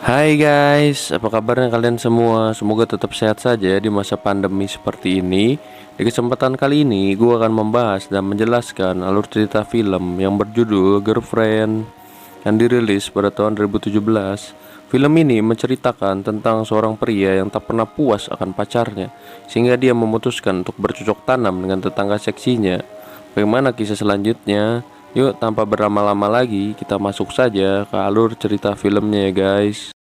Hai guys, apa kabarnya kalian semua? Semoga tetap sehat saja di masa pandemi seperti ini. Di kesempatan kali ini, gue akan membahas dan menjelaskan alur cerita film yang berjudul Girlfriend yang dirilis pada tahun 2017. Film ini menceritakan tentang seorang pria yang tak pernah puas akan pacarnya, sehingga dia memutuskan untuk bercocok tanam dengan tetangga seksinya. Bagaimana kisah selanjutnya? Yuk, tanpa berlama-lama lagi, kita masuk saja ke alur cerita filmnya ya guys.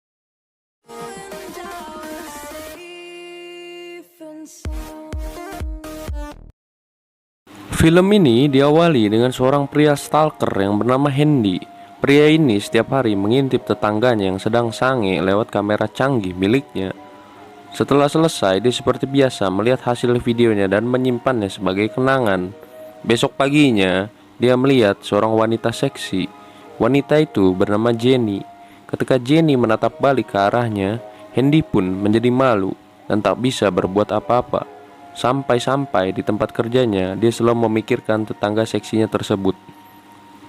Film ini diawali dengan seorang pria stalker yang bernama Hendy. Pria ini setiap hari mengintip tetangganya yang sedang sange lewat kamera canggih miliknya. Setelah selesai, dia seperti biasa melihat hasil videonya dan menyimpannya sebagai kenangan. Besok paginya, dia melihat seorang wanita seksi. Wanita itu bernama Jenny. Ketika Jenny menatap balik ke arahnya, Hendy pun menjadi malu dan tak bisa berbuat apa-apa. Sampai-sampai di tempat kerjanya, dia selalu memikirkan tetangga seksinya tersebut.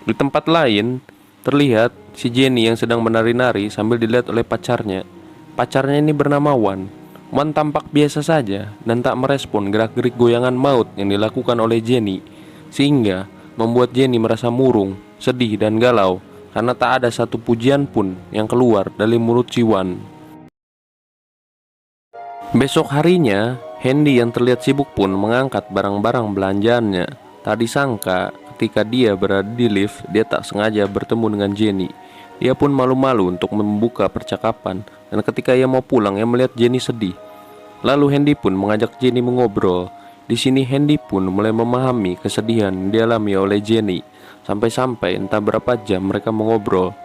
Di tempat lain, terlihat si Jenny yang sedang menari-nari sambil dilihat oleh pacarnya. Pacarnya ini bernama Wan. Wan tampak biasa saja dan tak merespon gerak-gerik goyangan maut yang dilakukan oleh Jenny, sehingga membuat Jenny merasa murung, sedih dan galau karena tak ada satu pujian pun yang keluar dari mulut si Wan. Besok harinya, Hendy yang terlihat sibuk pun mengangkat barang-barang belanjaannya. Tak disangka, ketika dia berada di lift, dia tak sengaja bertemu dengan Jenny. Dia pun malu-malu untuk membuka percakapan, dan ketika ia mau pulang, ia melihat Jenny sedih. Lalu Hendy pun mengajak Jenny mengobrol. Di sini Hendy pun mulai memahami kesedihan yang dialami oleh Jenny. Sampai-sampai entah berapa jam mereka mengobrol.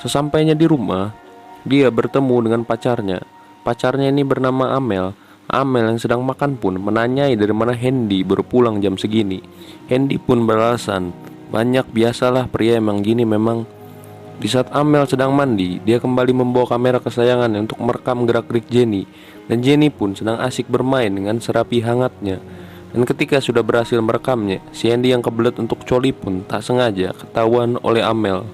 Sesampainya di rumah, dia bertemu dengan pacarnya. Pacarnya ini bernama Amel. Amel yang sedang makan pun menanyai dari mana Hendy baru pulang jam segini. Hendy pun beralasan, banyak biasalah pria emang gini memang. Di saat Amel sedang mandi, dia kembali membawa kamera kesayangannya untuk merekam gerak-gerik Jenny. Dan Jenny pun sedang asik bermain dengan serapi hangatnya. Dan ketika sudah berhasil merekamnya, si Hendy yang kebelet untuk coli pun tak sengaja ketahuan oleh Amel.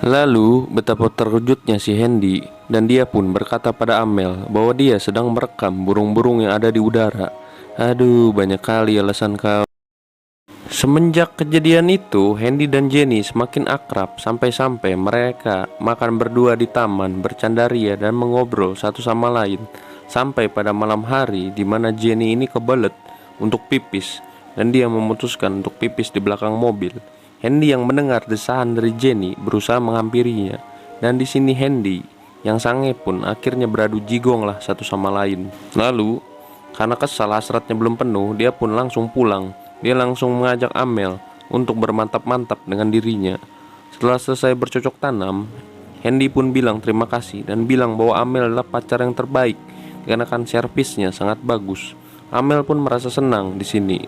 Lalu betapa terkejutnya si Hendy, dan dia pun berkata pada Amel bahwa dia sedang merekam burung-burung yang ada di udara. Aduh, banyak kali alasan kau. Semenjak kejadian itu, Hendy dan Jenny semakin akrab sampai-sampai mereka makan berdua di taman, bercandaria dan mengobrol satu sama lain. Sampai pada malam hari di mana Jenny ini kebelet untuk pipis dan dia memutuskan untuk pipis di belakang mobil. Hendy yang mendengar desahan dari Jenny berusaha menghampirinya, dan di sini Hendy yang sange pun akhirnya beradu jigong lah satu sama lain. Lalu karena kesal hasratnya belum penuh, dia pun langsung pulang. Dia langsung mengajak Amel untuk bermantap-mantap dengan dirinya. Setelah selesai bercocok tanam, Hendy pun bilang terima kasih dan bilang bahwa Amel adalah pacar yang terbaik karena kan servisnya sangat bagus. Amel pun merasa senang di sini.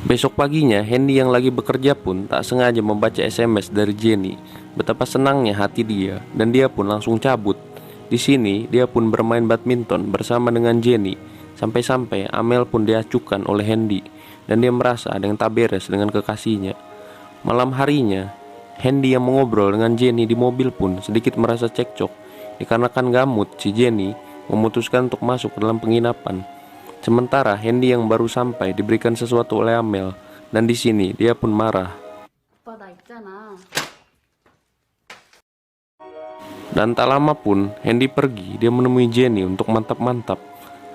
Besok paginya, Hendy yang lagi bekerja pun tak sengaja membaca SMS dari Jenny. Betapa senangnya hati dia, dan dia pun langsung cabut. Di sini, dia pun bermain badminton bersama dengan Jenny. Sampai-sampai Amel pun diacuhkan oleh Hendy, dan dia merasa ada yang tak beres dengan kekasihnya. Malam harinya, Hendy yang mengobrol dengan Jenny di mobil pun sedikit merasa cekcok. Dikarenakan gamut, si Jenny memutuskan untuk masuk ke dalam penginapan. Sementara Hendy yang baru sampai diberikan sesuatu oleh Amel, dan di sini dia pun marah. 오빠 나 있잖아. Dan tak lama pun Hendy pergi, dia menemui Jenny untuk mantap-mantap.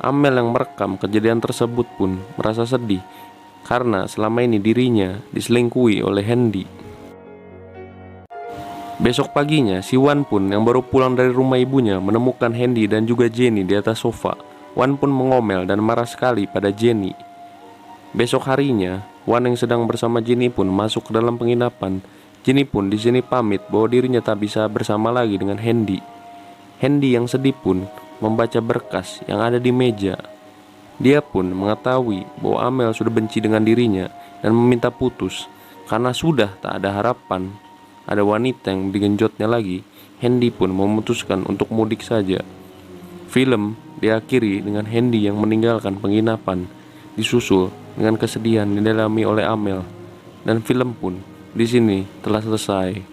Amel yang merekam kejadian tersebut pun merasa sedih karena selama ini dirinya diselingkuhi oleh Hendy. Besok paginya, si Wan pun yang baru pulang dari rumah ibunya menemukan Hendy dan juga Jenny di atas sofa. Wan pun mengomel dan marah sekali pada Jenny. Besok harinya, Wan yang sedang bersama Jenny pun masuk ke dalam penginapan. Jenny pun di sini pamit bahwa dirinya tak bisa bersama lagi dengan Hendy. Hendy yang sedih pun membaca berkas yang ada di meja. Dia pun mengetahui bahwa Amel sudah benci dengan dirinya dan meminta putus karena sudah tak ada harapan. Ada wanita yang digenjotnya lagi. Hendy pun memutuskan untuk mudik saja. Film diakhiri dengan Hendy yang meninggalkan penginapan. disusul dengan kesedihan didalami oleh Amel. Dan film pun di sini telah selesai.